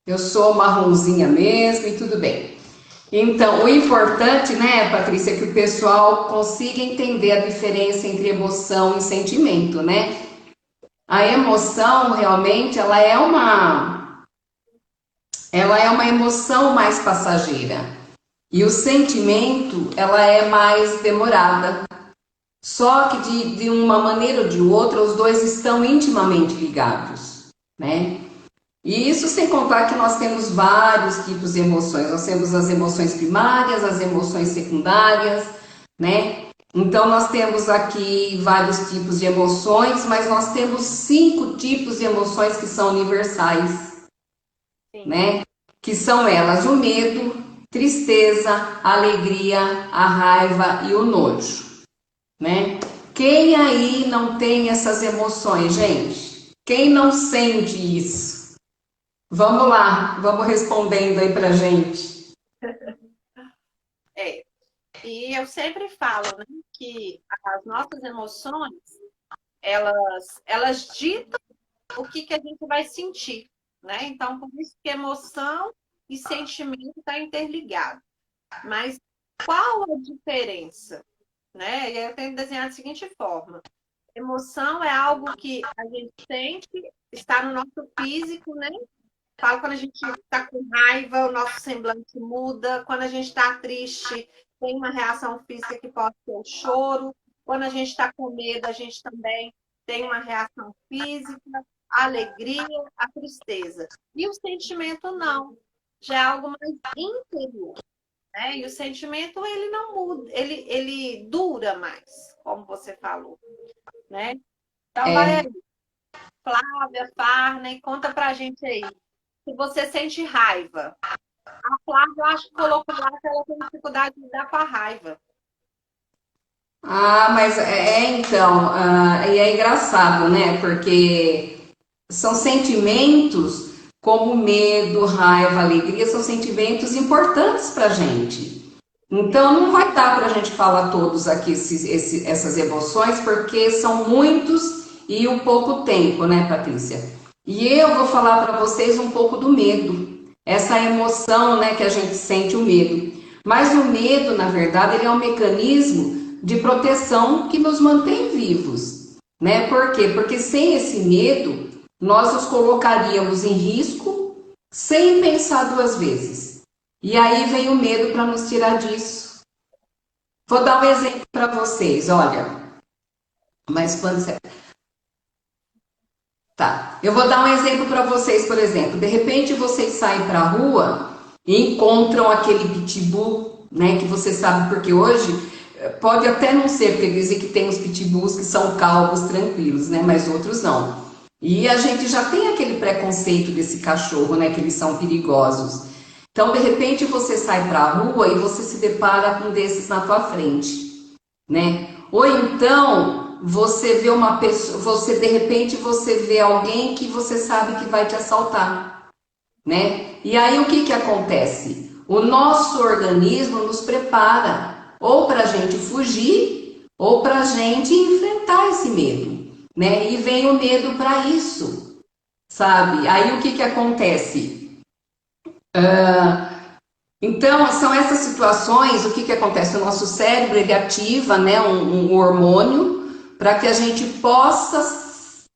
Eu sou marronzinha mesmo e tudo bem. Então, o importante, né, Patrícia, é que o pessoal consiga entender a diferença entre emoção e sentimento, né? A emoção realmente ela é uma emoção mais passageira e o sentimento ela é mais demorada. Só que de uma maneira ou de outra os dois estão intimamente ligados, né? E isso sem contar que nós temos vários tipos de emoções. Nós temos as emoções primárias, as emoções secundárias, né? Então nós temos aqui vários tipos de emoções, mas nós temos 5 tipos de emoções que são universais, Sim. né? Que são elas o medo, tristeza, a alegria, a raiva e o nojo, né? Quem aí não tem essas emoções, gente? Quem não sente isso? Vamos lá, vamos respondendo aí pra gente. É. E eu sempre falo, né, que as nossas emoções, elas ditam o que a gente vai sentir, né? Então, por isso que emoção e sentimento está interligado. Mas qual a diferença, né? E aí eu tenho desenhado da seguinte forma: emoção é algo que a gente sente, está no nosso físico, né? Fala quando a gente está com raiva, o nosso semblante muda. Quando a gente está triste, tem uma reação física que pode ser o choro. Quando a gente está com medo, a gente também tem uma reação física, a alegria, a tristeza. E o sentimento não. Já é algo mais interior, né? E o sentimento, ele não muda, ele dura mais, como você falou, né? Então, vai É, aí, Flávia, Farney, conta pra gente aí. Se você sente raiva, a Flávia, eu acho que colocou lá que ela tem dificuldade de lidar com a raiva. mas então, e é engraçado, né? Porque são sentimentos como medo, raiva, alegria, são sentimentos importantes pra gente. Então, não vai dar para a gente falar todos aqui essas emoções, porque são muitos e o pouco tempo, né, Patrícia? E eu vou falar para vocês um pouco do medo, essa emoção, né, que a gente sente o medo. Mas o medo, na verdade, ele é um mecanismo de proteção que nos mantém vivos, né? Por quê? Porque sem esse medo, nós nos colocaríamos em risco sem pensar 2 vezes. E aí vem o medo para nos tirar disso. Vou dar um exemplo para vocês, olha. Mas quando você. Tá. Eu vou dar um exemplo para vocês, por exemplo. De repente vocês saem para a rua e encontram aquele pitbull, né? Que você sabe, porque hoje pode até não ser, porque dizem que tem os pitbulls que são calmos, tranquilos, né? Mas outros não. E a gente já tem aquele preconceito desse cachorro, né? Que eles são perigosos. Então, de repente, você sai para a rua e você se depara com um desses na tua frente, né? Ou então você vê uma pessoa, você de repente você vê alguém que você sabe que vai te assaltar, né? E aí o que que acontece? O nosso organismo nos prepara ou para a gente fugir ou para a gente enfrentar esse medo, né? E vem o medo para isso, sabe? Aí o que que acontece? Então, são essas situações, o que que acontece? O nosso cérebro, ele ativa, né, um hormônio para que a gente possa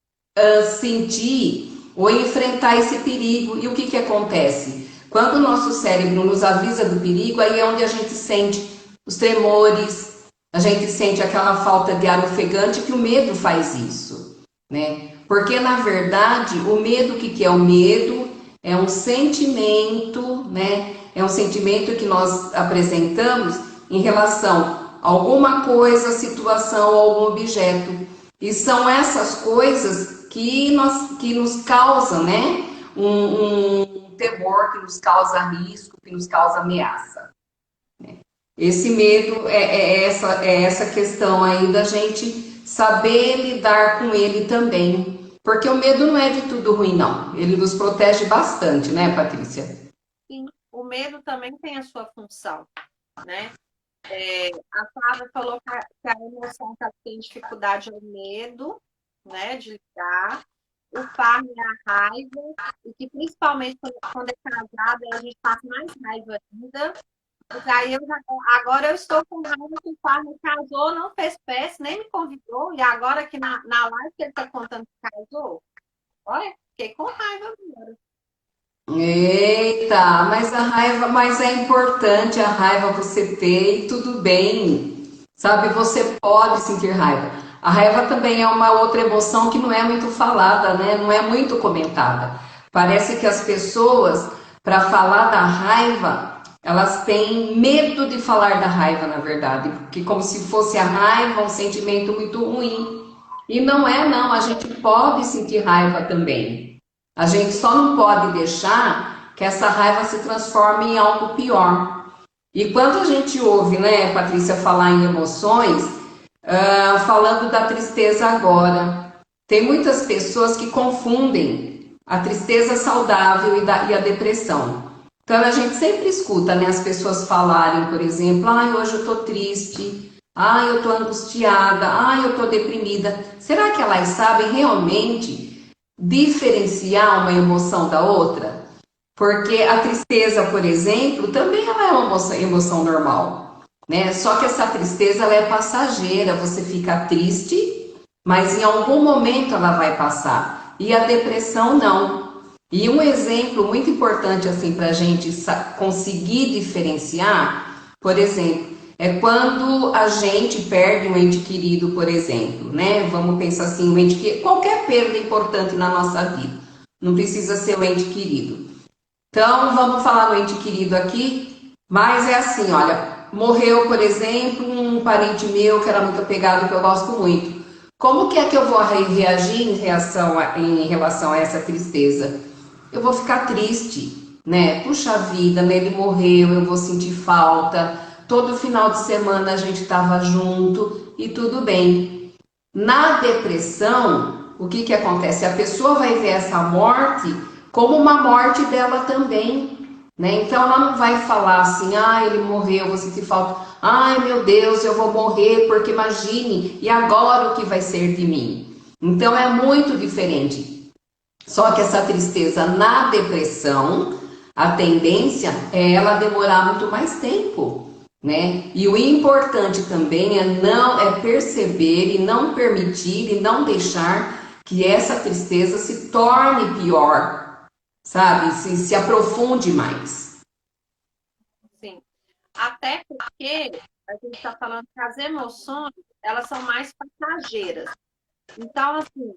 sentir ou enfrentar esse perigo. E o que que acontece? Quando o nosso cérebro nos avisa do perigo, aí é onde a gente sente os tremores, a gente sente aquela falta de ar ofegante, que o medo faz isso, né? Porque na verdade, o medo, o que que é o medo? É um sentimento, né? É um sentimento que nós apresentamos em relação a alguma coisa, situação ou algum objeto. E são essas coisas que nos causam, né? Um temor, que nos causa risco, que nos causa ameaça. Esse medo é essa questão aí da gente saber lidar com ele também. Porque o medo não é de tudo ruim, não. Ele nos protege bastante, né, Patrícia? Sim, o medo também tem a sua função, né? A Flávia falou que a emoção que ela tem dificuldade é o medo, né, de lidar. o fardo é a raiva, e que principalmente quando é casada, a gente passa mais raiva ainda. Porque aí agora eu estou com raiva que o fardo casou, não fez festa, nem me convidou, e agora aqui na live que ele está contando que casou, olha, fiquei com raiva agora. Eita, mas a raiva, mas é importante a raiva você ter e tudo bem. Sabe, você pode sentir raiva. A raiva também é uma outra emoção que não é muito falada, né? Não é muito comentada. Parece que as pessoas, para falar da raiva, elas têm medo de falar da raiva, na verdade, porque como se fosse a raiva um sentimento muito ruim. E não é, não. A gente pode sentir raiva também. A gente só não pode deixar que essa raiva se transforme em algo pior. E quando a gente ouve, né, Patrícia, falar em emoções, falando da tristeza agora, tem muitas pessoas que confundem a tristeza saudável e a depressão. Então a gente sempre escuta, né, as pessoas falarem, por exemplo, ai, hoje eu tô triste, ai, eu tô angustiada, ai, eu tô deprimida. Será que elas sabem realmente diferenciar uma emoção da outra? Porque a tristeza, por exemplo, também ela é uma emoção normal, né? Só que essa tristeza ela é passageira, você fica triste, mas em algum momento ela vai passar. E a depressão não. E um exemplo muito importante assim para a gente conseguir diferenciar, por exemplo, é quando a gente perde um ente querido, por exemplo, né? Vamos pensar assim, um ente que qualquer perda importante na nossa vida, não precisa ser um ente querido. Então, vamos falar no ente querido aqui, mas é assim, olha, morreu, por exemplo, um parente meu que era muito apegado, que eu gosto muito. Como que é que eu vou reagir em relação a essa tristeza? Eu vou ficar triste, né? Puxa vida, né? Ele morreu, eu vou sentir falta. Todo final de semana a gente estava junto e tudo bem. Na depressão, o que que acontece? A pessoa vai ver essa morte como uma morte dela também, né? Então ela não vai falar assim, ah, ele morreu, eu vou sentir falta. Ai, meu Deus, eu vou morrer, porque imagine, e agora o que vai ser de mim? Então é muito diferente. Só que essa tristeza na depressão, a tendência é ela demorar muito mais tempo, né? E o importante também é perceber e não permitir e não deixar que essa tristeza se torne pior, sabe? Se aprofunde mais. Sim. Até porque a gente está falando que as emoções, elas são mais passageiras. Então, assim,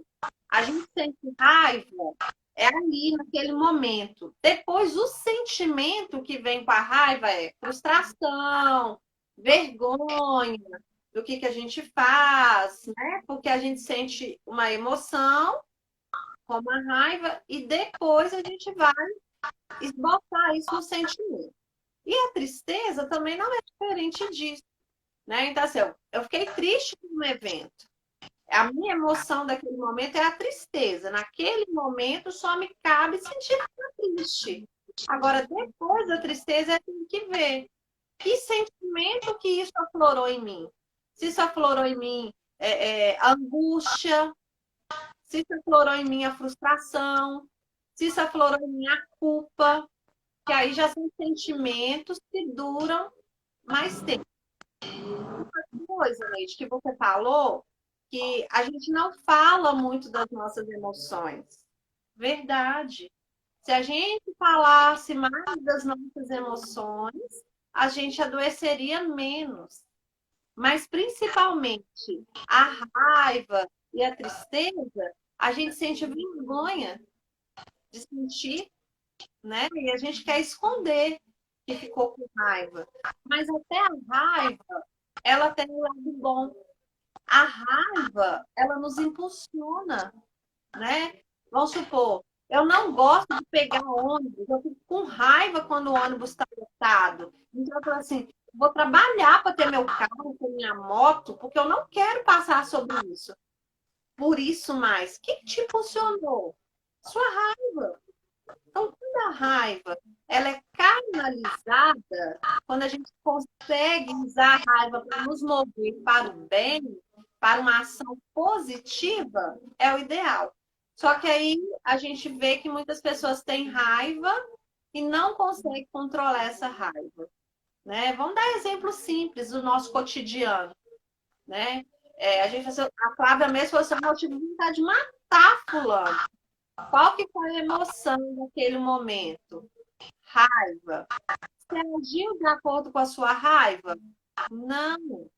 a gente sente raiva é ali naquele momento. Depois, o sentimento que vem com a raiva é frustração, vergonha do que a gente faz, né? Porque a gente sente uma emoção, como a raiva, e depois a gente vai esboçar isso no sentimento. E a tristeza também não é diferente disso, né? Então, assim, eu fiquei triste com um evento. A minha emoção daquele momento é a tristeza. Naquele momento só me cabe sentir triste. Agora, depois da tristeza, eu tenho que ver que sentimento que isso aflorou em mim. Se isso aflorou em mim a angústia, se isso aflorou em mim a frustração, se isso aflorou em mim a culpa, que aí já são sentimentos que duram mais tempo. Coisa, Neide, que você falou, que a gente não fala muito das nossas emoções. Verdade. Se a gente falasse mais das nossas emoções, a gente adoeceria menos. Mas principalmente a raiva e a tristeza, a gente sente vergonha de sentir, né? E a gente quer esconder que ficou com raiva. Mas até a raiva, ela tem um lado bom. A raiva, ela nos impulsiona, né? Vamos supor, eu não gosto de pegar ônibus, eu fico com raiva quando o ônibus está lotado. Então, eu falo assim, vou trabalhar para ter meu carro, ter minha moto, porque eu não quero passar sobre isso. Por isso mais, o que te impulsionou? Sua raiva. Então, quando a raiva ela é canalizada, quando a gente consegue usar a raiva para nos mover para o bem, para uma ação positiva, é o ideal. Só que aí a gente vê que muitas pessoas têm raiva e não conseguem controlar essa raiva, né? Vamos dar exemplo simples do nosso cotidiano, né? A Flávia mesmo falou assim, eu tive vontade de matar fulano. Qual que foi a emoção naquele momento? Raiva. Você agiu de acordo com a sua raiva? Não.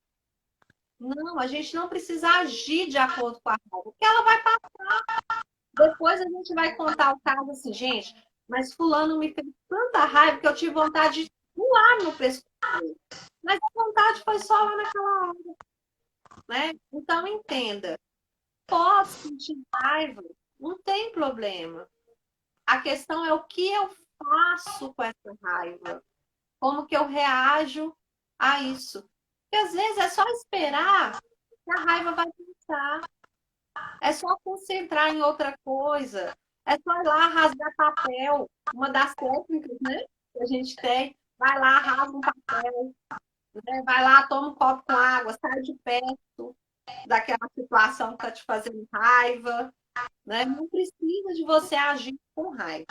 Não, a gente não precisa agir de acordo com a raiva, porque ela vai passar. Depois a gente vai contar o caso assim, gente, mas fulano me fez tanta raiva que eu tive vontade de pular no pescoço dele. Mas a vontade foi só lá naquela hora, né? Então entenda, posso sentir raiva, não tem problema. A questão é o que eu faço com essa raiva, como que eu reajo a isso. Porque às vezes é só esperar que a raiva vai passar. É só concentrar em outra coisa. É só ir lá rasgar papel. Uma das técnicas, né, que a gente tem. Vai lá, rasga um papel. Né? Vai lá, toma um copo com água. Sai de perto daquela situação que está te fazendo raiva. Né? Não precisa de você agir com raiva.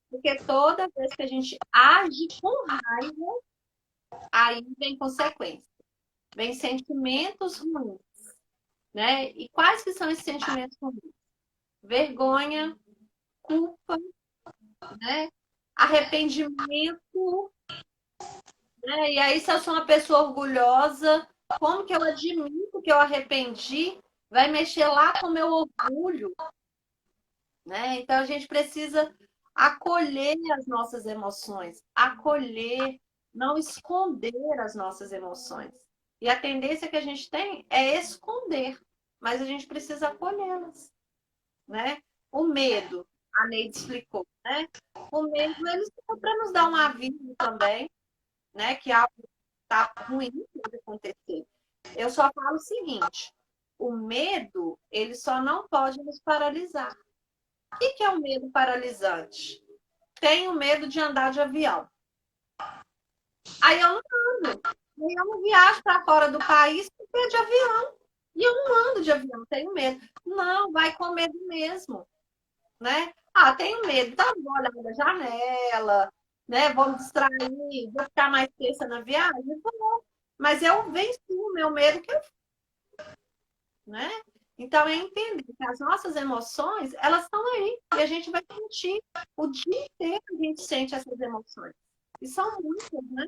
Porque toda vez que a gente age com raiva, aí vem consequência. Vem sentimentos ruins. Né? E quais que são esses sentimentos ruins? Vergonha, culpa, né? Arrependimento, né? E aí, se eu sou uma pessoa orgulhosa, como que eu admito que eu arrependi? Vai mexer lá com o meu orgulho, né? Então, a gente precisa acolher as nossas emoções, acolher, não esconder as nossas emoções. E a tendência que a gente tem é esconder, mas a gente precisa acolhê-las, né? O medo, a Neide explicou, né? O medo, ele está para nos dar um aviso também, né? Que algo está ruim pode acontecer. Eu só falo o seguinte, o medo, ele só não pode nos paralisar. O que é o medo paralisante? Tenho medo de andar de avião. Aí eu não ando. Aí eu não viajo para fora do país porque é de avião. E eu não ando de avião, tenho medo. Não, vai com medo mesmo. Né? Ah, tenho medo, então vou olhar da janela, né? Vou me distrair, vou ficar mais terça na viagem, vou. Mas eu venci o meu medo que eu, né? Então é entender que as nossas emoções, elas estão aí e a gente vai sentir o dia inteiro, a gente sente essas emoções. E são muitas, né?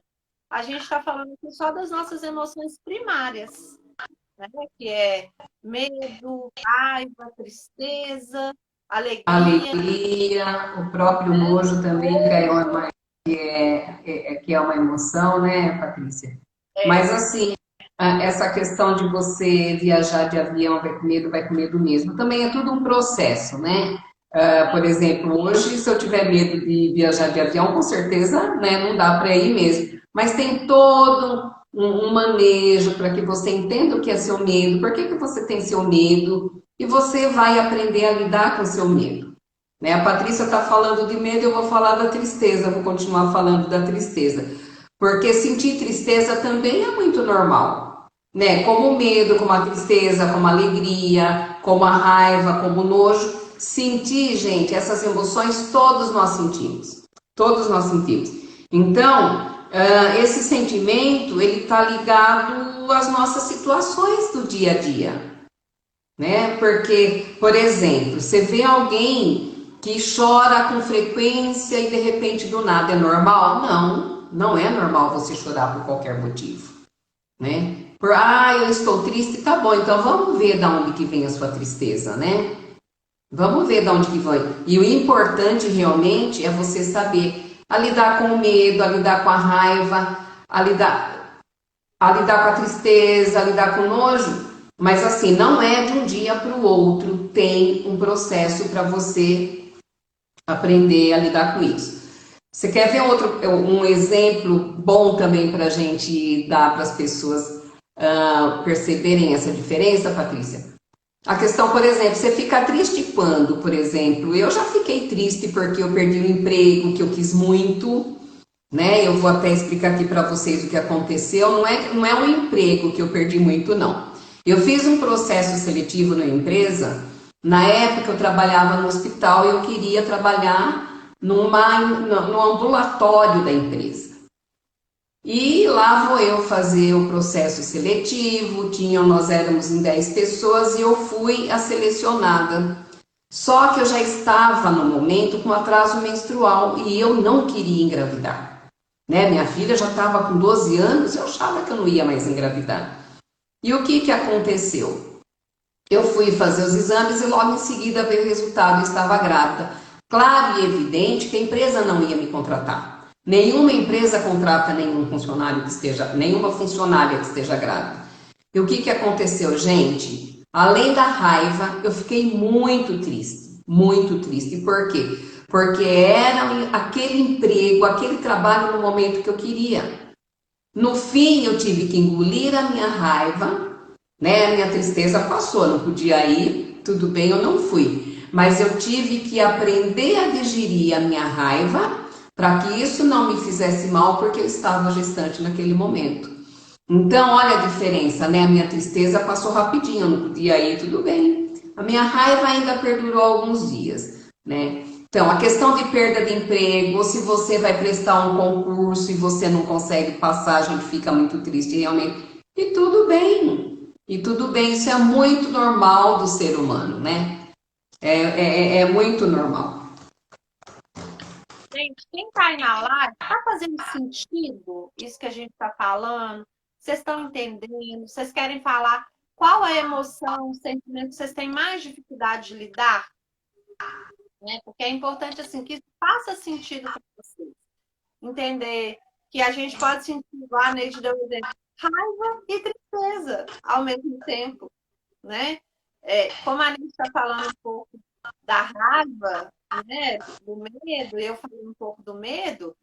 A gente está falando aqui só das nossas emoções primárias, né? Que é medo, raiva, tristeza, alegria. Alegria, o próprio nojo também, que é uma emoção, né, Patrícia? Mas assim, essa questão de você viajar de avião, vai com medo mesmo, também é tudo um processo, né? Por exemplo, hoje, se eu tiver medo de viajar de avião, com certeza, né, não dá para ir mesmo. Mas tem todo um manejo para que você entenda o que é seu medo, por que você tem seu medo, e você vai aprender a lidar com o seu medo. Né? A Patrícia está falando de medo, eu vou falar da tristeza, eu vou continuar falando da tristeza. Porque sentir tristeza também é muito normal. Né? Como o medo, como a tristeza, como a alegria, como a raiva, como o nojo. Sentir, gente, essas emoções todos nós sentimos. Todos nós sentimos. Então, esse sentimento, ele está ligado às nossas situações do dia a dia. Né? Porque, por exemplo, você vê alguém que chora com frequência e de repente do nada é normal? Não, não é normal você chorar por qualquer motivo, né? Eu estou triste, tá bom, então vamos ver de onde que vem a sua tristeza, né? Vamos ver de onde que vem. E o importante realmente é você saber a lidar com o medo, a lidar com a raiva, a lidar com a tristeza, a lidar com o nojo. Mas assim, não é de um dia para o outro, tem um processo para você aprender a lidar com isso. Você quer ver um exemplo bom também para a gente dar para as pessoas perceberem essa diferença, Patrícia? A questão, por exemplo, você fica triste quando, por exemplo, eu já fiquei triste porque eu perdi um emprego que eu quis muito, né? Eu vou até explicar aqui para vocês o que aconteceu. Não é um emprego que eu perdi muito, não. Eu fiz um processo seletivo na empresa Na época eu trabalhava no hospital e eu queria trabalhar no ambulatório da empresa. E lá vou eu fazer o processo seletivo, nós éramos em 10 pessoas e eu fui a selecionada. Só que eu já estava no momento com atraso menstrual e eu não queria engravidar. Né? Minha filha já estava com 12 anos, eu achava que eu não ia mais engravidar. E o que que aconteceu? Eu fui fazer os exames e logo em seguida veio o resultado, eu estava grávida. Claro e evidente que a empresa não ia me contratar. Nenhuma empresa contrata nenhuma funcionária que esteja grávida. E o que que aconteceu, gente? Além da raiva, eu fiquei muito triste, muito triste. Por quê? Porque era aquele emprego, aquele trabalho no momento que eu queria. No fim, eu tive que engolir a minha raiva, né? A minha tristeza passou, não podia ir, tudo bem, eu não fui. Mas eu tive que aprender a digerir a minha raiva para que isso não me fizesse mal, porque eu estava gestante naquele momento. Então, olha a diferença, né? A minha tristeza passou rapidinho, eu não podia ir, tudo bem. A minha raiva ainda perdurou alguns dias, né? Então, a questão de perda de emprego, ou se você vai prestar um concurso e você não consegue passar, a gente fica muito triste realmente. E tudo bem. E tudo bem, isso é muito normal do ser humano, né? É muito normal. Gente, quem está aí na live, está fazendo sentido isso que a gente está falando? Vocês estão entendendo? Vocês querem falar qual é a emoção, o sentimento que vocês têm mais dificuldade de lidar? Né? Porque é importante assim que isso faça sentido para vocês. Entender que a gente pode sentir, igual a Neide deu um exemplo, raiva e tristeza ao mesmo tempo, né? Como a Neide está falando um pouco da raiva, né, do medo, e eu falei um pouco do medo,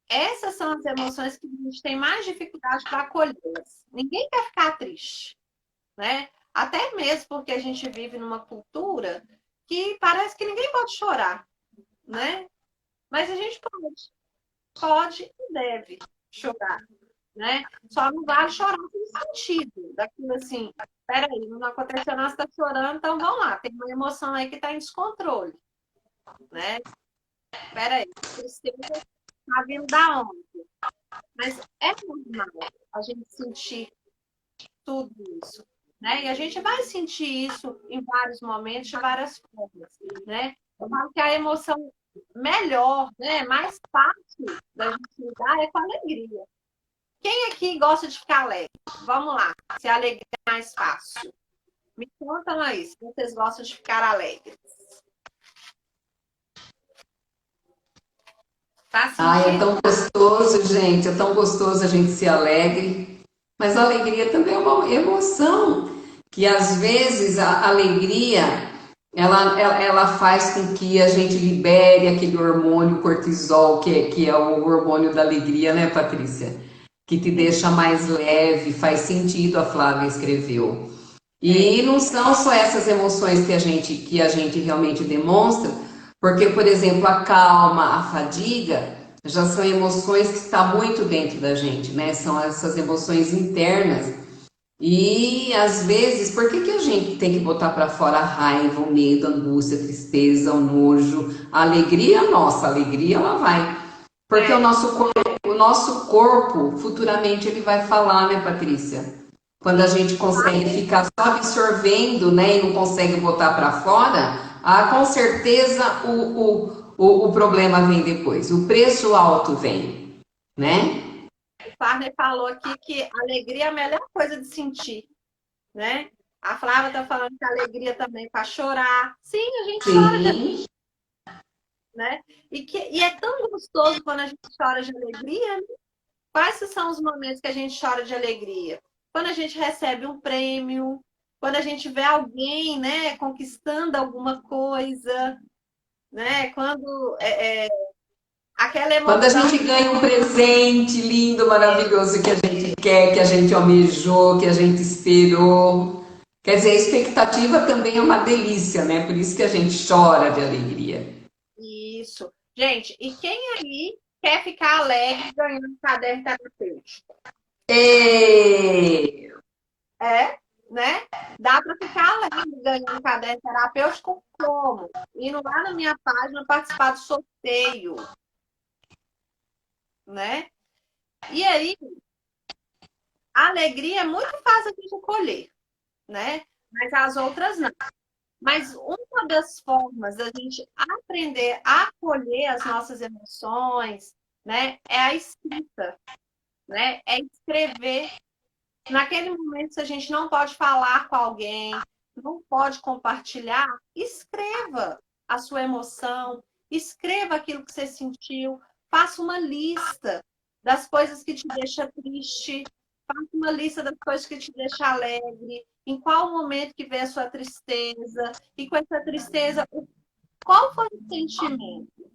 essas são as emoções que a gente tem mais dificuldade para acolhê-las. Ninguém quer ficar triste, né? Até mesmo porque a gente vive numa cultura que parece que ninguém pode chorar, né? Mas a gente pode e deve chorar, né? Só não vale chorar no sentido daquilo assim, peraí, não aconteceu nada, você está chorando, então vamos lá, tem uma emoção aí que está em descontrole, né? Peraí, tristeza está vindo da onde? Mas é normal a gente sentir tudo isso, né? E a gente vai sentir isso em vários momentos, de várias formas, né? Eu falo que a emoção melhor, né, mais fácil da gente lidar é com a alegria. Quem aqui gosta de ficar alegre? Vamos lá, se a alegria é mais fácil. Me contam aí, se vocês gostam de ficar alegres. Faz Ai, é sentido? tão gostoso, gente, é tão gostoso a gente ser alegre. Mas a alegria também é uma emoção, que às vezes a alegria ela faz com que a gente libere aquele hormônio cortisol, que é o hormônio da alegria, né, Patrícia? Que te deixa mais leve, faz sentido, a Flávia escreveu. É. E não são só essas emoções que a gente realmente demonstra, porque, por exemplo, a calma, a fadiga, já são emoções que estão muito dentro da gente, né? São essas emoções internas. E às vezes, por que que a gente tem que botar para fora a raiva, o medo, a angústia, a tristeza, o nojo, a alegria? Nossa, a alegria ela vai. Porque É. o nosso corpo, futuramente, ele vai falar, né, Patrícia? Quando a gente consegue ficar só absorvendo, né, e não consegue botar para fora, com certeza o problema vem depois. O preço alto vem, né? O Farner falou aqui que a alegria é a melhor coisa de sentir, né? A Flávia está falando que a alegria também é para chorar. Sim, a gente chora de Sim. né? E é tão gostoso quando a gente chora de alegria. Né? Quais são os momentos que a gente chora de alegria? Quando a gente recebe um prêmio, quando a gente vê alguém, né, conquistando alguma coisa, né? Quando aquela Quando a emoção gente ganha um presente lindo, maravilhoso que a gente quer, que a gente almejou, que a gente esperou. Quer dizer, a expectativa também é uma delícia, né? Por isso que a gente chora de alegria. isso. Gente, e quem aí quer ficar alegre ganhando um caderno terapêutico? E... É? né? Dá para ficar alegre ganhando caderno terapêutico como? Indo lá na minha página participar do sorteio, né? E aí, a alegria é muito fácil de colher, né? Mas as outras não. Mas uma das formas da gente aprender a acolher as nossas emoções, né, é a escrita, né? É escrever. Naquele momento, se a gente não pode falar com alguém, não pode compartilhar, escreva a sua emoção, escreva aquilo que você sentiu, faça uma lista das coisas que te deixam triste, faça uma lista das coisas que te deixam alegre, em qual momento que vem a sua tristeza, e com essa tristeza, qual foi o sentimento,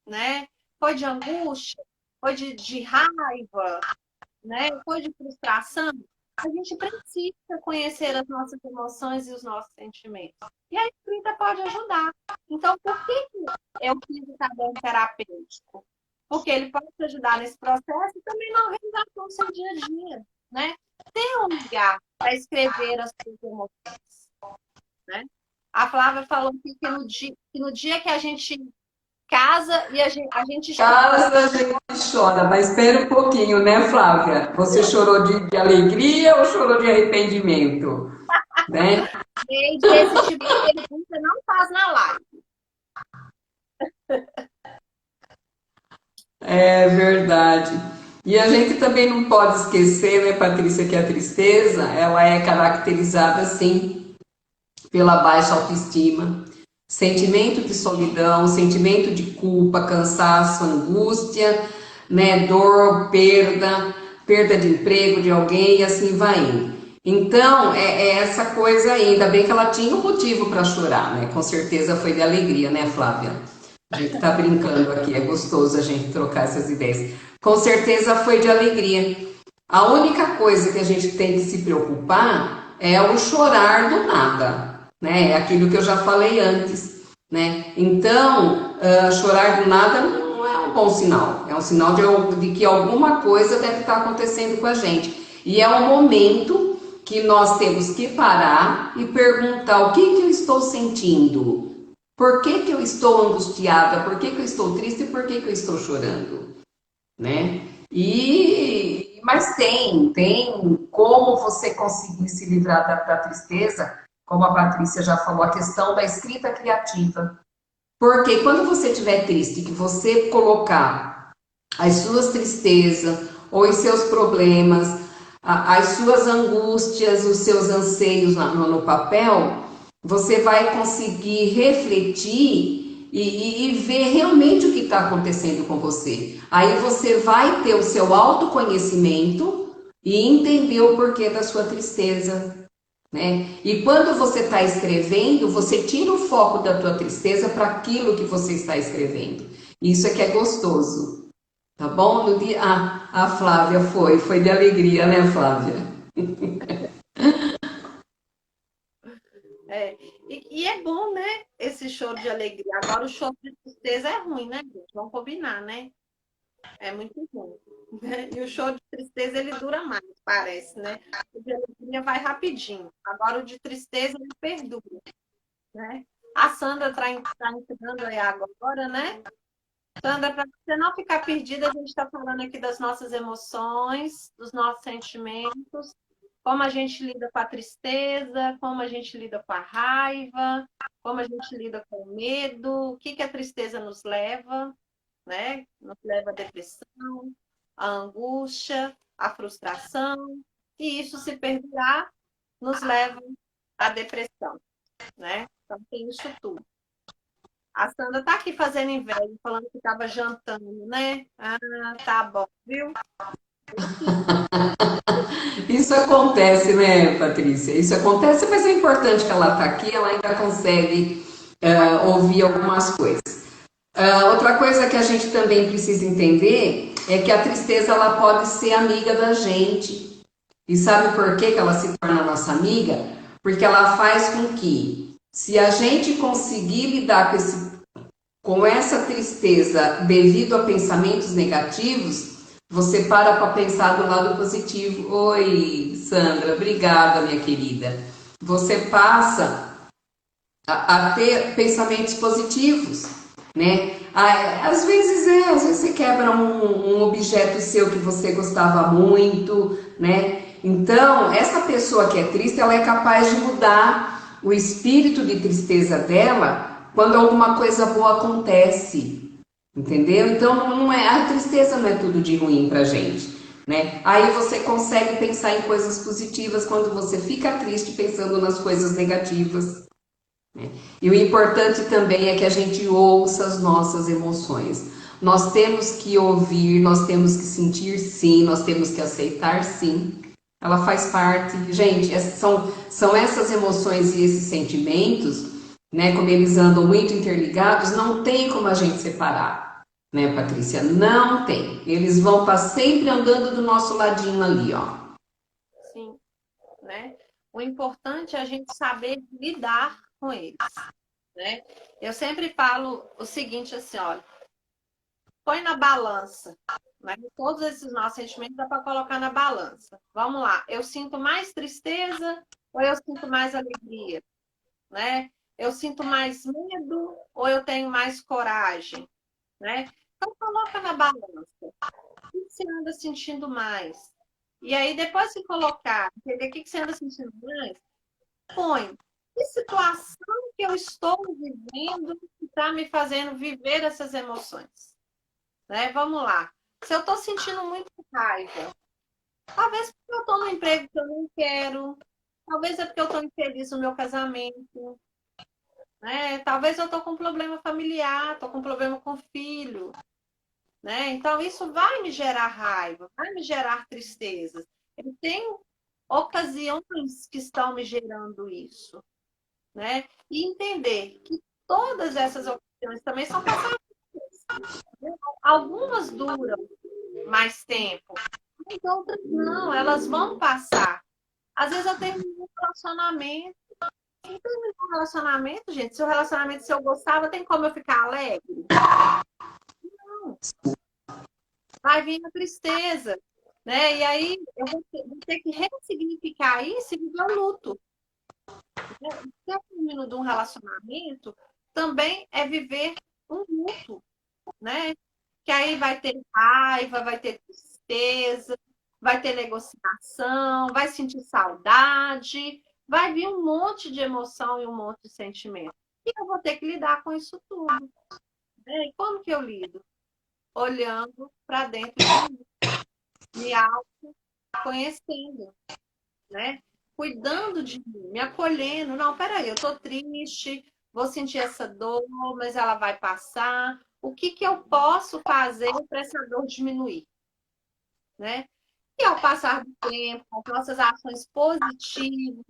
né? Foi de angústia? Foi de raiva? Né? Foi de frustração? A gente precisa conhecer as nossas emoções e os nossos sentimentos. E a escrita pode ajudar. Então, por que eu fiz o caderno terapêutico? Porque ele pode te ajudar nesse processo e também na organização do seu dia a dia, né? Ter um lugar para escrever as suas emoções, né? A Flávia falou que no dia que a gente casa e a gente chora. Casa a gente chora, mas espera um pouquinho, né, Flávia? Você chorou de alegria ou chorou de arrependimento? Né? Gente, esse tipo de pergunta não faz na live. É verdade. E a gente também não pode esquecer, né, Patrícia, que a tristeza, ela é caracterizada, sim, pela baixa autoestima, sentimento de solidão, sentimento de culpa, cansaço, angústia, né, dor, perda de emprego de alguém e assim vai indo. Então, é essa coisa aí, ainda bem que ela tinha um motivo para chorar, né? Com certeza foi de alegria, né, Flávia? A gente tá brincando aqui, é gostoso a gente trocar essas ideias. Com certeza foi de alegria. A única coisa que a gente tem que se preocupar é o chorar do nada, né? É aquilo que eu já falei antes, né? Então, chorar do nada não é um bom sinal. É um sinal de que alguma coisa deve estar acontecendo com a gente. E é um momento que nós temos que parar e perguntar o que eu estou sentindo. Por que eu estou angustiada? Por que eu estou triste? E por que eu estou chorando? Né? Mas tem como você conseguir se livrar da tristeza, como a Patrícia já falou, a questão da escrita criativa. Porque quando você estiver triste, que você colocar as suas tristezas ou os seus problemas, as suas angústias, os seus anseios no papel, você vai conseguir refletir e ver realmente o que está acontecendo com você. Aí você vai ter o seu autoconhecimento e entender o porquê da sua tristeza, né? E quando você está escrevendo, você tira o foco da tua tristeza para aquilo que você está escrevendo. Isso é que é gostoso, tá bom? No dia, a Flávia foi de alegria, né, Flávia? É. E é bom, né? Esse choro de alegria. Agora, o choro de tristeza é ruim, né, gente? Vamos combinar, né? É muito ruim. Né? E o choro de tristeza, ele dura mais, parece, né? O de alegria vai rapidinho. Agora, o de tristeza, ele perdura, né? A Sandra está entrando aí agora, né? Sandra, para você não ficar perdida, a gente está falando aqui das nossas emoções, dos nossos sentimentos, como a gente lida com a tristeza, como a gente lida com a raiva, como a gente lida com o medo, o que a tristeza nos leva, né? Nos leva à depressão, à angústia, à frustração, e isso, se perdurar, nos leva à depressão, né? Então, tem isso tudo. A Sandra tá aqui fazendo inveja, falando que estava jantando, né? Ah, tá bom, viu? Isso acontece, né, Patrícia? Isso acontece, mas é importante que ela está aqui, ela ainda consegue ouvir algumas coisas. Outra coisa que a gente também precisa entender é que a tristeza ela pode ser amiga da gente. E sabe por que ela se torna nossa amiga? Porque ela faz com que, se a gente conseguir lidar com essa tristeza devido a pensamentos negativos, Você para pensar do lado positivo. Oi, Sandra, obrigada, minha querida. Você passa a ter pensamentos positivos, né? Às vezes você quebra um objeto seu que você gostava muito, né? Então, essa pessoa que é triste, ela é capaz de mudar o espírito de tristeza dela quando alguma coisa boa acontece, entendeu? Então, não é, a tristeza não é tudo de ruim pra gente, né? Aí você consegue pensar em coisas positivas quando você fica triste pensando nas coisas negativas, né? E o importante também é que a gente ouça as nossas emoções. Nós temos que ouvir, nós temos que sentir sim, nós temos que aceitar sim. Ela faz parte. Gente, são essas emoções e esses sentimentos, né? Como eles andam muito interligados, não tem como a gente separar, né, Patrícia? Não tem. Eles vão estar sempre andando do nosso ladinho ali, ó. Sim, né? O importante é a gente saber lidar com eles, né? Eu sempre falo o seguinte assim, olha, põe na balança, né? Todos esses nossos sentimentos dá para colocar na balança. Vamos lá, eu sinto mais tristeza ou eu sinto mais alegria, né? Eu sinto mais medo ou eu tenho mais coragem, né? Então coloca na balança. O que você anda sentindo mais? E aí, depois que colocar, entender o que você anda sentindo mais, põe. Que situação que eu estou vivendo que está me fazendo viver essas emoções? Né? Vamos lá. Se eu estou sentindo muito raiva, talvez porque eu estou no emprego que eu não quero, talvez é porque eu estou infeliz no meu casamento, né? Talvez eu estou com um problema familiar, estou com um problema com o filho, né? Então, isso vai me gerar raiva, vai me gerar tristezas. Eu tenho ocasiões que estão me gerando isso, né? E entender que todas essas ocasiões também são passageiras. Algumas duram mais tempo, mas outras não, elas vão passar. Às vezes eu tenho um relacionamento, não tem um relacionamento, gente. Se o relacionamento, se eu gostava, tem como eu ficar alegre? Não. Vai vir a tristeza, né? E aí eu vou ter que ressignificar isso e viver o luto. O término de um relacionamento também é viver um luto, né? Que aí vai ter raiva, vai ter tristeza, vai ter negociação, vai sentir saudade, vai vir um monte de emoção e um monte de sentimento. E eu vou ter que lidar com isso tudo, né? E como que eu lido? Olhando para dentro de mim, me autoconhecendo, né? Cuidando de mim, me acolhendo. Não, peraí, eu tô triste, vou sentir essa dor, mas ela vai passar. O que que eu posso fazer para essa dor diminuir, né? E ao passar do tempo, com as nossas ações positivas,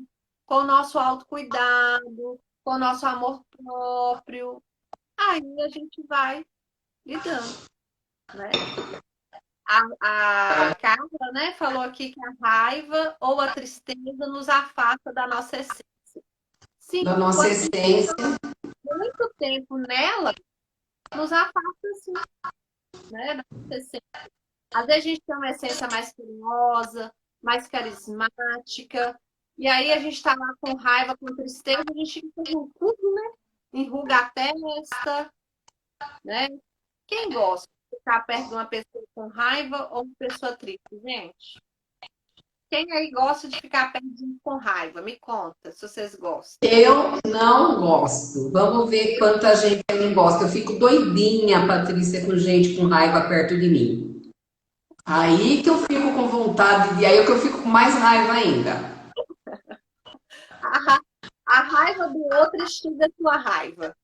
com o nosso autocuidado, com o nosso amor próprio, aí a gente vai lidando, né? A Carla, né, falou aqui que a raiva ou a tristeza nos afasta da nossa essência. Sim, Da nossa quando a gente essência. fica muito tempo nela, nos afasta, sim, né, da nossa essência. Às vezes a gente tem uma essência mais carinhosa, mais carismática, e aí a gente está lá com raiva, com tristeza, a gente fica com tudo, né? Enruga a testa, né? Quem gosta de ficar perto de uma pessoa com raiva ou uma pessoa triste, gente? Quem aí gosta de ficar perto de um com raiva? Me conta, se vocês gostam. Eu não gosto. Vamos ver quanta gente não gosta. Eu fico doidinha, Patrícia, com gente com raiva perto de mim. Aí que eu fico com vontade de. Aí é que eu fico com mais raiva ainda. A raiva do outro extingue a sua raiva.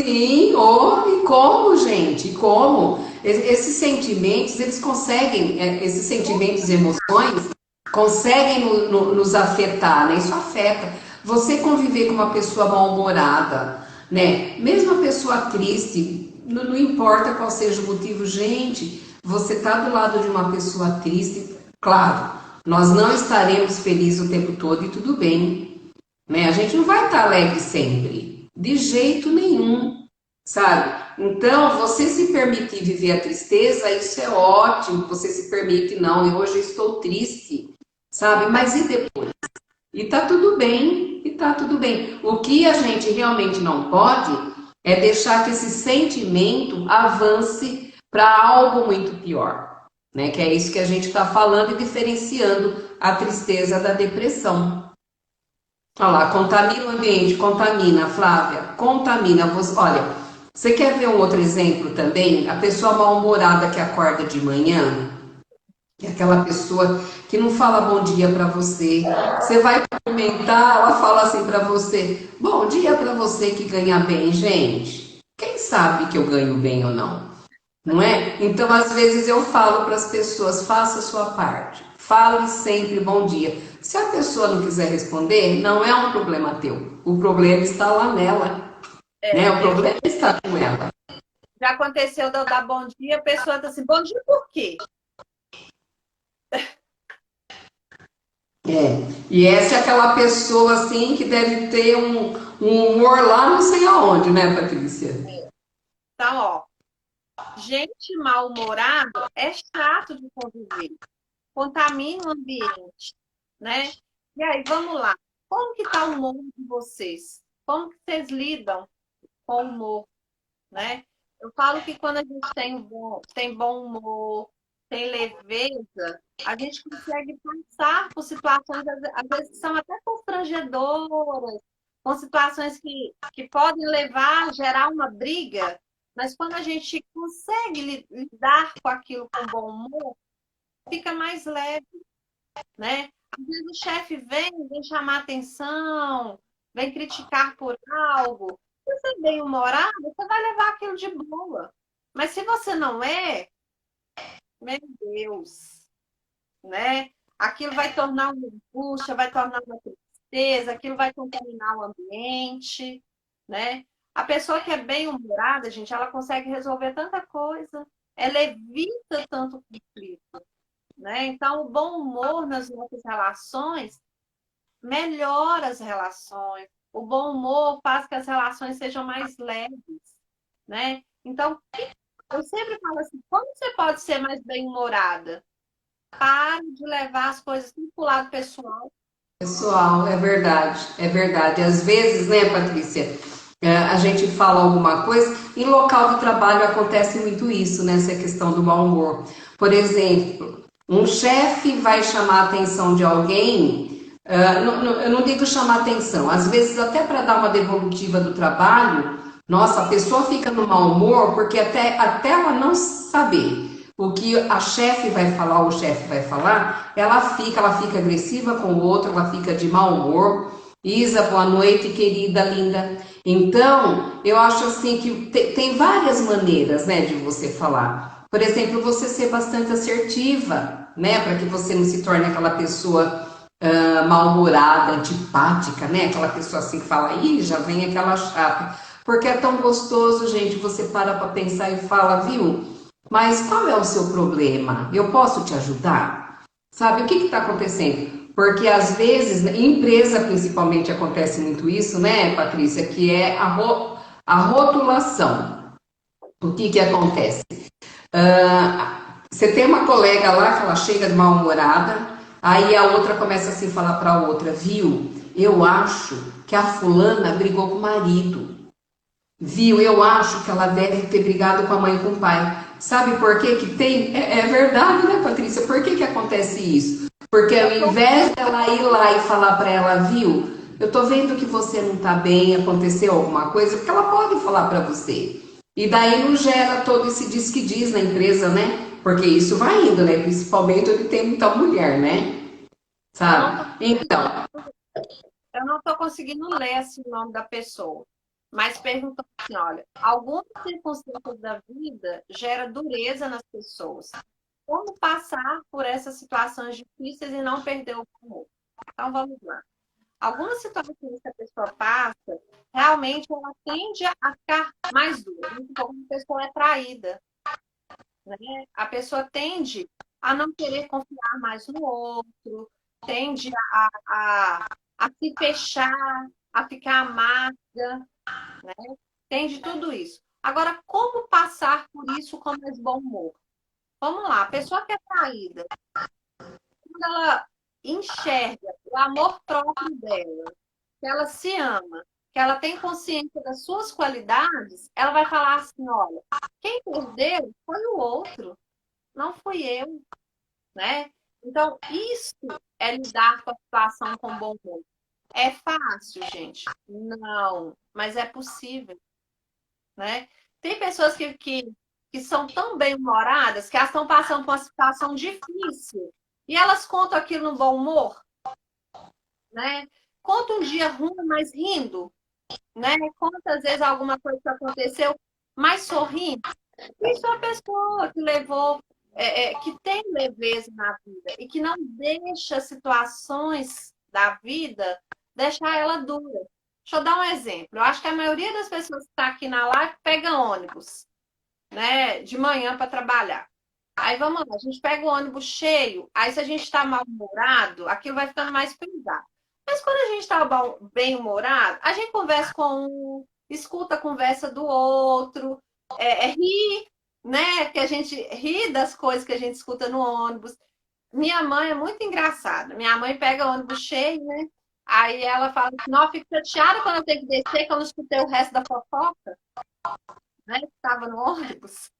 Sim, oh, e como, gente? E como? Esses sentimentos, eles conseguem, esses sentimentos e emoções conseguem nos afetar, né? Isso afeta. Você conviver com uma pessoa mal-humorada, né? Mesmo a pessoa triste, não importa qual seja o motivo, gente, você tá do lado de uma pessoa triste, claro, nós não estaremos felizes o tempo todo e tudo bem, né? A gente não vai estar alegre sempre, de jeito nenhum. sabe? Então, você se permitir viver a tristeza, isso é ótimo. Você se permite, não, eu hoje estou triste, sabe? Mas e depois? E tá tudo bem, e tá tudo bem. O que a gente realmente não pode é deixar que esse sentimento avance para algo muito pior, né? Que é isso que a gente está falando e diferenciando a tristeza da depressão. Olha lá, contamina o ambiente, contamina, Flávia, contamina. Olha, você quer ver um outro exemplo também? A pessoa mal-humorada que acorda de manhã, é aquela pessoa que não fala bom dia para você. Você vai cumprimentar, ela fala assim para você: bom dia para você que ganha bem, gente. Quem sabe que eu ganho bem ou não? Não é? Então, às vezes eu falo para as pessoas: faça a sua parte. Fale sempre bom dia. Se a pessoa não quiser responder, não é um problema teu. O problema está lá nela, né? O problema está com ela. Já aconteceu de eu dar bom dia, a pessoa tá assim, bom dia por quê? É. E essa é aquela pessoa assim que deve ter um humor lá não sei aonde, né, Patrícia? Então, ó, gente mal-humorado é chato de conviver, contamina o ambiente, né? E aí, vamos lá. Como que tá o humor de vocês? Como que vocês lidam com o humor, né? Eu falo que quando a gente tem bom humor, tem leveza, a gente consegue passar por situações, às vezes, que são até constrangedoras, com situações que podem levar a gerar uma briga, mas quando a gente consegue lidar com aquilo com bom humor, fica mais leve, né? Às vezes o chefe vem chamar atenção, vem criticar por algo. Se você é bem-humorado, você vai levar aquilo de boa. Mas se você não é, meu Deus, né? Aquilo vai tornar uma angústia, vai tornar uma tristeza, aquilo vai contaminar o ambiente, né? A pessoa que é bem-humorada, gente, ela consegue resolver tanta coisa, ela evita tanto conflito, né? Então, o bom humor nas nossas relações melhora as relações. O bom humor faz que as relações sejam mais leves, né? Então, eu sempre falo assim, como você pode ser mais bem-humorada? Pare de levar as coisas tudo pro lado pessoal. Pessoal, é verdade, é verdade. Às vezes, né, Patrícia, a gente fala alguma coisa, em local de trabalho acontece muito isso, né, essa questão do mau humor. Por exemplo, um chefe vai chamar a atenção de alguém, eu não digo chamar atenção, às vezes até para dar uma devolutiva do trabalho, nossa, a pessoa fica no mau humor porque até ela não saber o que a chefe vai falar, ou o chefe vai falar, ela fica agressiva com o outro, ela fica de mau humor. Isa, boa noite, querida, linda. Então, eu acho assim que tem várias maneiras, né, de você falar. Por exemplo, você ser bastante assertiva, né, para que você não se torne aquela pessoa mal-humorada, antipática, né, aquela pessoa assim que fala, ih, já vem aquela chata. Porque é tão gostoso, gente, você para pensar e fala, viu? Mas qual é o seu problema? Eu posso te ajudar? Sabe o que está acontecendo? Porque às vezes, em empresa principalmente acontece muito isso, né, Patrícia? Que é a rotulação. O que acontece? Você tem uma colega lá que ela chega de mal-humorada, aí a outra começa assim a falar para a outra, viu? Eu acho que a fulana brigou com o marido. Viu? Eu acho que ela deve ter brigado com a mãe e com o pai. Sabe por que que tem? É verdade, né, Patrícia? Por que que acontece isso? Porque ao invés dela ir lá e falar para ela, viu? Eu tô vendo que você não tá bem, aconteceu alguma coisa, porque ela pode falar para você. E daí não gera todo esse diz que diz na empresa, né? Porque isso vai indo, né? Principalmente onde tem muita mulher, né? Eu não tô, Sabe? Então, eu não tô conseguindo ler assim, o nome da pessoa, mas perguntou assim, olha, algumas circunstâncias da vida gera dureza nas pessoas. Como passar por essas situações difíceis e não perder o amor? Então, vamos lá. Algumas situações que a pessoa passa, realmente ela tende a ficar mais dura. Vamos supor, quando a pessoa é traída, né? A pessoa tende a não querer confiar mais no outro, tende a se fechar, a ficar amarga, né? Tende tudo isso. Agora, como passar por isso com mais bom humor? Vamos lá, a pessoa que é traída, quando ela enxerga o amor próprio dela, que ela se ama, que ela tem consciência das suas qualidades, ela vai falar assim: olha, quem perdeu foi o outro, não fui eu, né? Então, isso é lidar com a situação com bom humor. É fácil, gente? Não, mas é possível, né? Tem pessoas que são tão bem-humoradas que elas estão passando por uma situação difícil e elas contam aquilo no bom humor, né? Conta um dia ruim, mas rindo, né? Conta às vezes alguma coisa que aconteceu, mas sorrindo. Isso é uma pessoa que levou, que tem leveza na vida e que não deixa situações da vida deixar ela dura. Deixa eu dar um exemplo. Eu acho que a maioria das pessoas que está aqui na live pega ônibus, né, de manhã para trabalhar. Aí vamos lá, a gente pega o ônibus cheio, aí se a gente está mal-humorado, aquilo vai ficando mais pesado. Mas quando a gente está bem-humorado, a gente conversa com um, escuta a conversa do outro, ri, né? Que a gente ri das coisas que a gente escuta no ônibus. Minha mãe é muito engraçada. Minha mãe pega o ônibus cheio, né? Aí ela fala assim, não, eu fico chateada quando eu tenho que descer, que eu não escutei o resto da fofoca, né? Que estava no ônibus.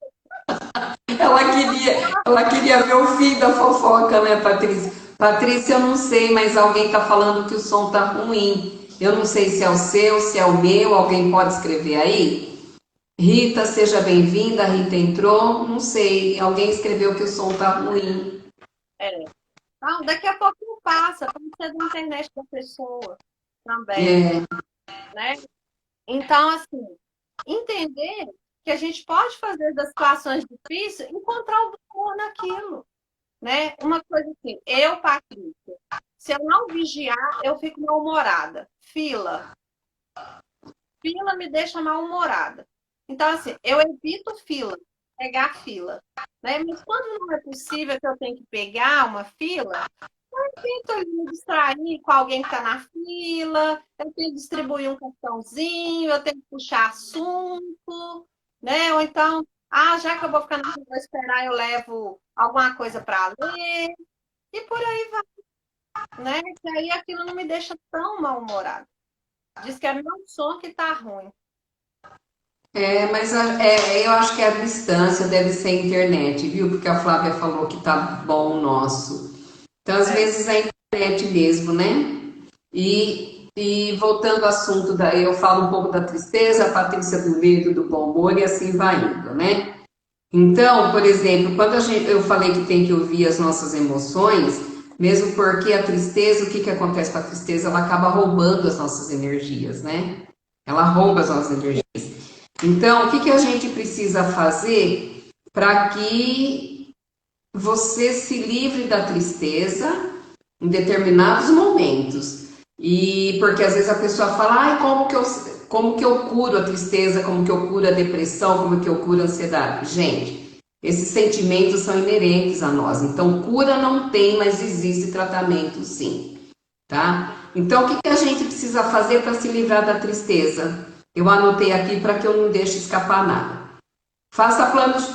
Ela queria ver o fim da fofoca, né, Patrícia? Patrícia, eu não sei, mas alguém está falando que o som tá ruim. Eu não sei se é o seu, se é o meu, alguém pode escrever aí? Rita, seja bem-vinda. Rita entrou. Não sei, alguém escreveu que o som tá ruim. É. Então, daqui a pouco passa, pode ser da internet da pessoa também, É, né? Então, assim, entender que a gente pode fazer das situações difíceis, encontrar o valor naquilo, né? Uma coisa assim, eu, Patrícia, se eu não vigiar, eu fico mal-humorada. Fila me deixa mal-humorada. Então, assim, eu evito fila, pegar fila, né? Mas quando não é possível que eu tenha que pegar uma fila, tento ali me distrair com alguém que está na fila, eu tenho que distribuir um cartãozinho, eu tenho que puxar assunto, né? Ou então, já que eu vou ficar na fila, vou esperar, eu levo alguma coisa para ler, e por aí vai, né? Que aí aquilo não me deixa tão mal-humorado. Diz que é meu som que tá ruim. mas eu acho que a distância deve ser a internet, viu? Porque a Flávia falou que tá bom o nosso. Então, às É, vezes é a internet mesmo, né? E voltando ao assunto, eu falo um pouco da tristeza, a Patrícia do medo, do bom humor e assim vai indo, né? Então, por exemplo, quando eu falei que tem que ouvir as nossas emoções, mesmo porque a tristeza, o que que acontece com a tristeza? Ela acaba roubando as nossas energias, né? Ela rouba as nossas energias. Então, o que que a gente precisa fazer para que você se livre da tristeza em determinados momentos? E porque às vezes a pessoa fala, ai, como que eu curo a tristeza, como que eu curo a depressão, como que eu curo a ansiedade? Gente, esses sentimentos são inerentes a nós. Então, cura não tem, mas existe tratamento sim, tá? Então, o que que a gente precisa fazer para se livrar da tristeza? Eu anotei aqui para que eu não deixe escapar nada. Faça planos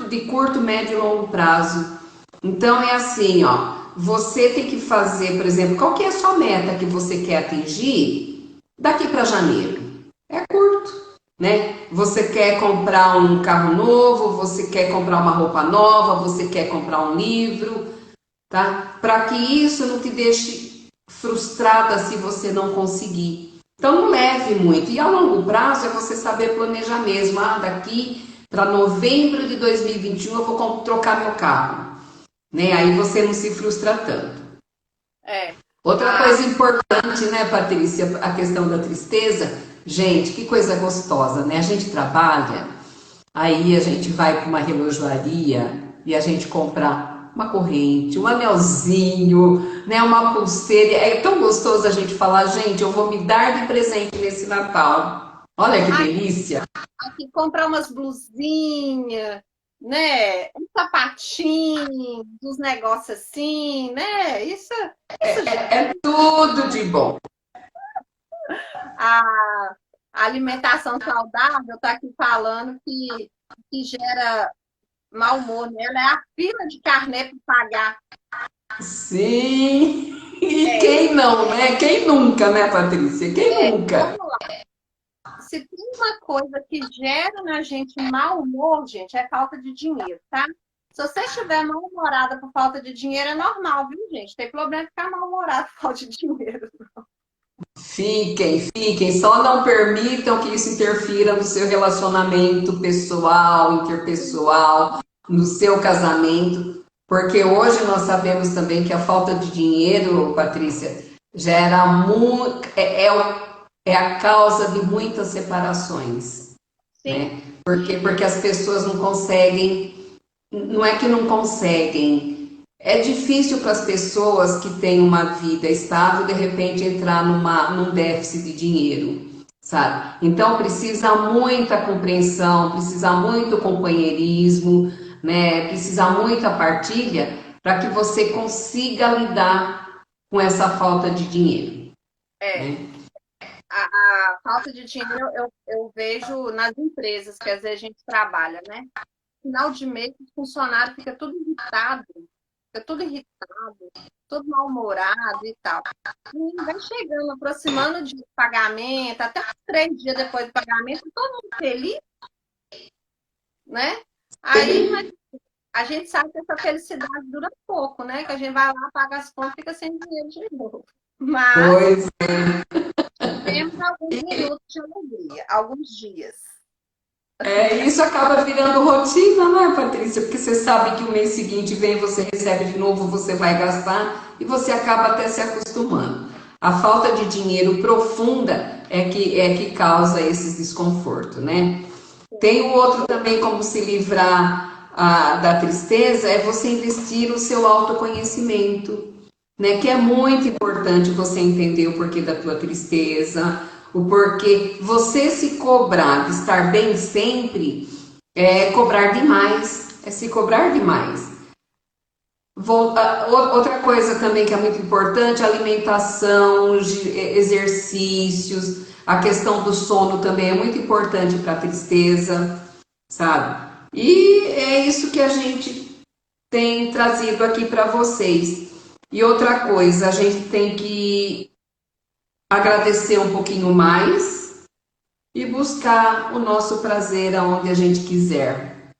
de curto, médio e longo prazo. Então é assim, ó, você tem que fazer, por exemplo, qual que é a sua meta que você quer atingir daqui para janeiro? É curto, né? Você quer comprar um carro novo, você quer comprar uma roupa nova, você quer comprar um livro, tá? Para que isso não te deixe frustrada se você não conseguir. Então não leve muito. E a longo prazo é você saber planejar mesmo. Daqui para novembro de 2021 eu vou trocar meu carro, né? Aí você não se frustra tanto. é. Outra Ah, coisa importante, né, Patrícia, a questão da tristeza. Gente, que coisa gostosa, né? A gente trabalha, aí a gente vai para uma relojoaria e a gente compra uma corrente, um anelzinho, né, uma pulseira. É tão gostoso a gente falar, gente, eu vou me dar de presente nesse Natal. Olha que ai, delícia. aqui comprar umas blusinhas, né? Um sapatinho, uns negócios assim, né? Isso já. É tudo de bom. Ah, a alimentação saudável está aqui falando que gera mau humor nela, é a fila de carnê para pagar. Sim. E quem não, né? Quem nunca, né, Patrícia? Quem nunca? Vamos lá. Se tem uma coisa que gera na gente mau humor, gente, é falta de dinheiro, tá? Se você estiver mal-humorada por falta de dinheiro, é normal, viu, gente? Tem problema ficar mal-humorada por falta de dinheiro. Fiquem, só não permitam que isso interfira no seu relacionamento pessoal, interpessoal, no seu casamento, porque hoje nós sabemos também que a falta de dinheiro, Patrícia, gera muito, é a causa de muitas separações, Sim. né? Porque as pessoas não conseguem, não é que não conseguem, é difícil para as pessoas que têm uma vida estável, de repente, entrar num déficit de dinheiro, sabe? Então, precisa muita compreensão, precisa muito companheirismo, né? Precisa muita partilha para que você consiga lidar com essa falta de dinheiro, É. né? A falta de dinheiro eu vejo nas empresas que às vezes a gente trabalha, né? Final de mês, o funcionário fica tudo irritado, todo mal-humorado e tal. E vai chegando, aproximando de pagamento, até uns 3 dias depois do pagamento, todo mundo feliz, né? Aí mas a gente sabe que essa felicidade dura pouco, né? Que a gente vai lá, paga as contas e fica sem dinheiro de novo. Mas Pois temos alguns minutos de alegria, alguns dias. isso acaba virando rotina, né, Patrícia? Porque você sabe que o mês seguinte vem, você recebe de novo, você vai gastar e você acaba até se acostumando. A falta de dinheiro profunda é que causa esses desconfortos, né? Tem o outro também, como se livrar da tristeza, é você investir no seu autoconhecimento, né? Que é muito importante você entender o porquê da tua tristeza, o porquê você se cobrar de estar bem sempre é cobrar demais, é se cobrar demais. Outra coisa também que é muito importante, alimentação, exercícios, a questão do sono também é muito importante para a tristeza, sabe? E é isso que a gente tem trazido aqui para vocês. E outra coisa, a gente tem que agradecer um pouquinho mais e buscar o nosso prazer aonde a gente quiser,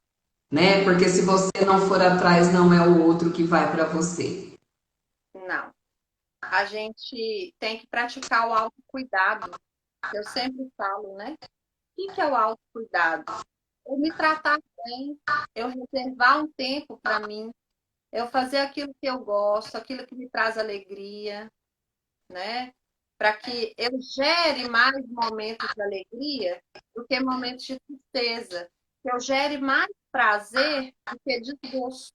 né? Porque se você não for atrás, não é o outro que vai para você. Não. A gente tem que praticar o autocuidado. Eu sempre falo, né? O que é o autocuidado? Eu me tratar bem, eu reservar um tempo para mim, eu fazer aquilo que eu gosto, aquilo que me traz alegria, né? Para que eu gere mais momentos de alegria do que momentos de tristeza. Que eu gere mais prazer do que desgosto,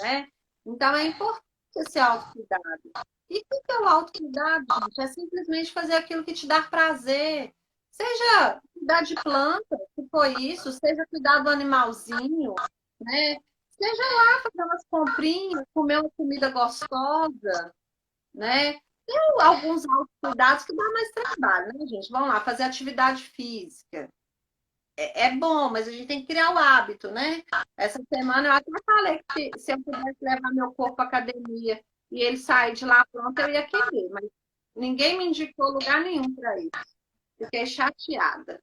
né? Então, é importante esse autocuidado. E o que é o autocuidado, gente? É simplesmente fazer aquilo que te dá prazer. Seja cuidar de planta, se for isso, seja cuidar do animalzinho, né? Seja lá fazer umas comprinhas, comer uma comida gostosa, né? Tem alguns autocuidados que dá mais trabalho, né, gente? Vamos lá, fazer atividade física. É bom, mas a gente tem que criar o hábito, né? Essa semana eu até falei que se eu pudesse levar meu corpo à academia e ele sair de lá pronto, eu ia querer, mas ninguém me indicou lugar nenhum para isso. Fiquei chateada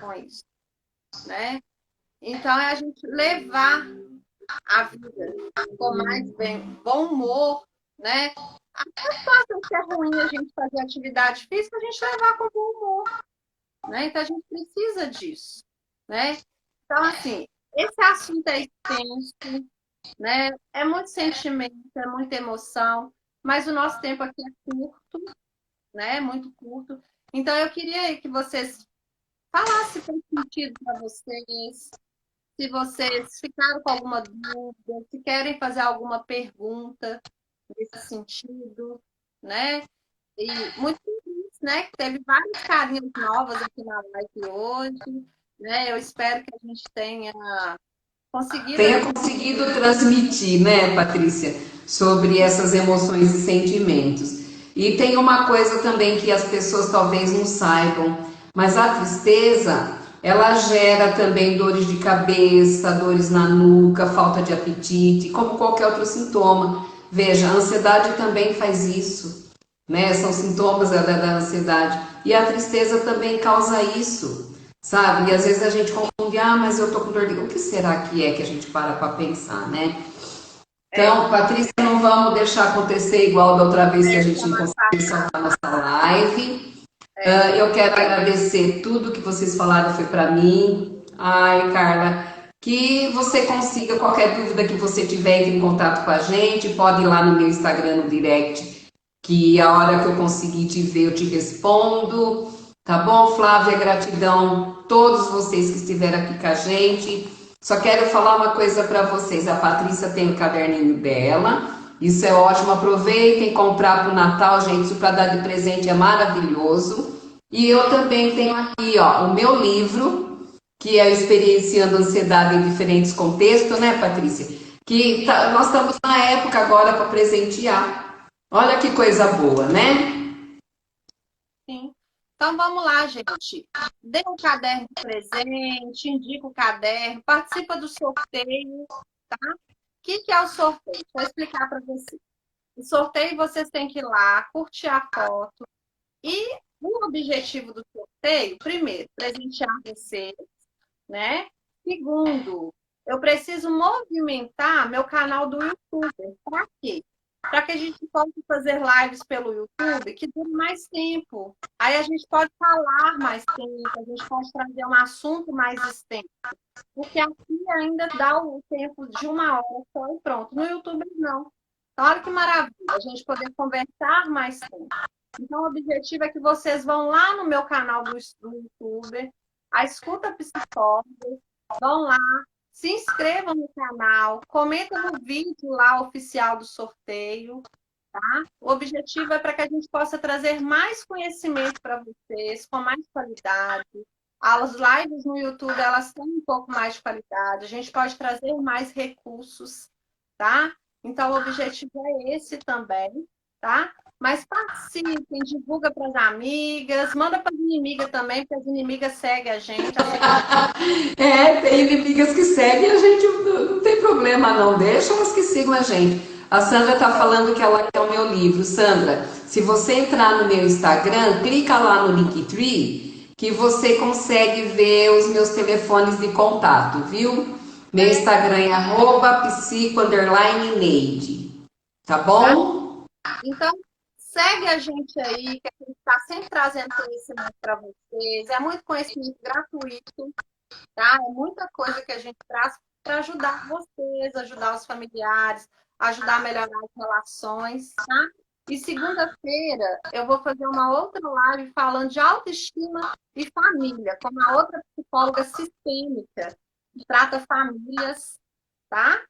com isso, né? Então é a gente levar a vida com mais bom humor, né? Até situação que é ruim a gente fazer atividade física, a gente levar com bom humor, né? Então a gente precisa disso, né? Então, assim, esse assunto é extenso, né? É muito sentimento, é muita emoção, mas o nosso tempo aqui é curto, né? Muito curto. Então, eu queria que vocês falassem se fez sentido para vocês, se vocês ficaram com alguma dúvida, se querem fazer alguma pergunta nesse sentido, né? E muito feliz, né? Que teve várias carinhas novas aqui na live hoje, né? Eu espero que a gente tenha conseguido Tenha aqui. conseguido transmitir, né, Patrícia, sobre essas emoções e sentimentos. E tem uma coisa também que as pessoas talvez não saibam, Mas a tristeza, ela gera também dores de cabeça, dores na nuca, falta de apetite, como qualquer outro sintoma. Veja, a ansiedade também faz isso, né? São sintomas da ansiedade. E a tristeza também causa isso, sabe? E às vezes a gente confunde, mas eu tô com dor de... O que será que é que a gente para pensar, né? Então, Patrícia, não vamos deixar acontecer igual da outra vez que a gente não conseguiu salvar a nossa live. Eu quero agradecer tudo que vocês falaram, foi para mim. Ai, Carla, que você consiga, qualquer dúvida que você tiver, entre em contato com a gente, pode ir lá no meu Instagram, no direct, que a hora que eu conseguir te ver, eu te respondo. Tá bom, Flávia? Gratidão a todos vocês que estiveram aqui com a gente. Só quero falar uma coisa para vocês. A Patrícia tem o caderninho dela. Isso é ótimo. Aproveitem comprar para o Natal, gente. Isso para dar de presente é maravilhoso. E eu também tenho aqui, ó, o meu livro, que é Experienciando Ansiedade em Diferentes Contextos, né, Patrícia? Nós estamos na época agora para presentear. Olha que coisa boa, né? Sim. Então vamos lá, gente. Dê um caderno de presente, indica o caderno, participa do sorteio, tá? O que é o sorteio? Vou explicar para vocês. O sorteio vocês têm que ir lá, curtir a foto. E o objetivo do sorteio, primeiro, presentear vocês, né? Segundo, eu preciso movimentar meu canal do YouTube. Para quê? Para que a gente possa fazer lives pelo YouTube que dure mais tempo. Aí a gente pode falar mais tempo, a gente pode trazer um assunto mais extenso. Porque aqui ainda dá o tempo de 1 hora só e pronto. No YouTube não. Então, olha que maravilha, a gente poder conversar mais tempo. Então, o objetivo é que vocês vão lá no meu canal do YouTube, a Escuta Psicóloga, vão lá, se inscrevam no canal, comentem no vídeo lá oficial do sorteio, tá? O objetivo é para que a gente possa trazer mais conhecimento para vocês, com mais qualidade. As lives no YouTube, elas têm um pouco mais de qualidade, a gente pode trazer mais recursos, tá? Então, o objetivo é esse também, tá? Mas participem, divulga para as amigas, manda para as inimigas também, porque as inimigas seguem a gente. Tem inimigas que seguem a gente, não tem problema não, deixa elas que sigam a gente. A Sandra está falando que ela quer o meu livro. Sandra, se você entrar no meu Instagram, clica lá no Linktree, que você consegue ver os meus telefones de contato, viu? Meu Instagram é @psico_neide, tá bom? Então, segue a gente aí, que a gente está sempre trazendo conhecimento para vocês. É muito conhecimento gratuito, tá? É muita coisa que a gente traz para ajudar vocês, ajudar os familiares, ajudar a melhorar as relações, tá? E segunda-feira eu vou fazer uma outra live falando de autoestima e família, com uma outra psicóloga sistêmica que trata famílias, tá?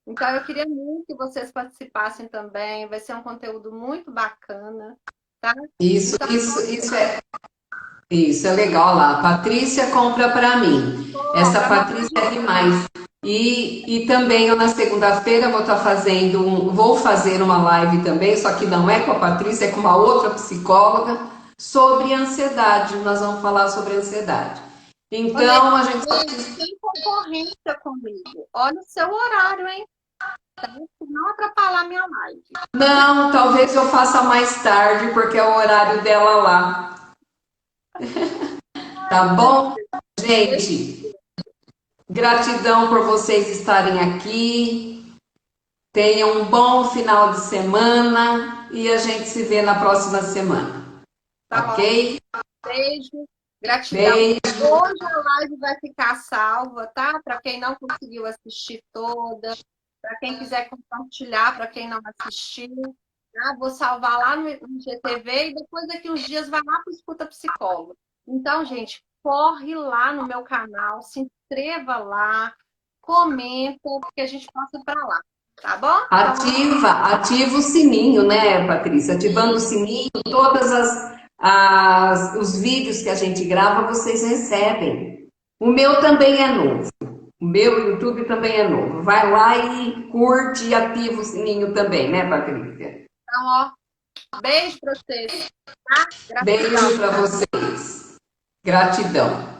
Então, eu queria muito que vocês participassem também. Vai ser um conteúdo muito bacana, tá? Isso, Então, isso é legal lá. Patrícia compra para mim. Essa Patrícia é demais. E também eu na segunda-feira vou estar vou fazer uma live também, só que não é com a Patrícia, é com uma outra psicóloga, sobre ansiedade. Nós vamos falar sobre ansiedade. Então, a gente tem concorrência comigo. Olha o seu horário, hein? Não atrapalhar minha live. Não, talvez eu faça mais tarde, porque é o horário dela lá. Tá bom? Gente, gratidão por vocês estarem aqui. Tenham um bom final de semana e a gente se vê na próxima semana. Tá ok? Beijo, gratidão. Beijo. Hoje a live vai ficar salva, tá? Para quem não conseguiu assistir toda, para quem quiser compartilhar, para quem não assistiu. Tá? Vou salvar lá no GTV e depois daqui uns dias vai lá para o Escuta Psicóloga. Então, gente, corre lá no meu canal, se inscreva lá, comenta, porque a gente possa ir para lá. Tá bom? Ativa o sininho, né, Patrícia? Ativando o sininho, todas os vídeos que a gente grava, vocês recebem. O meu também é novo. O meu YouTube também é novo. Vai lá e curte e ativa o sininho também, né, Patrícia? Então, ó, beijo para vocês. Tá? Beijo para vocês. Gratidão.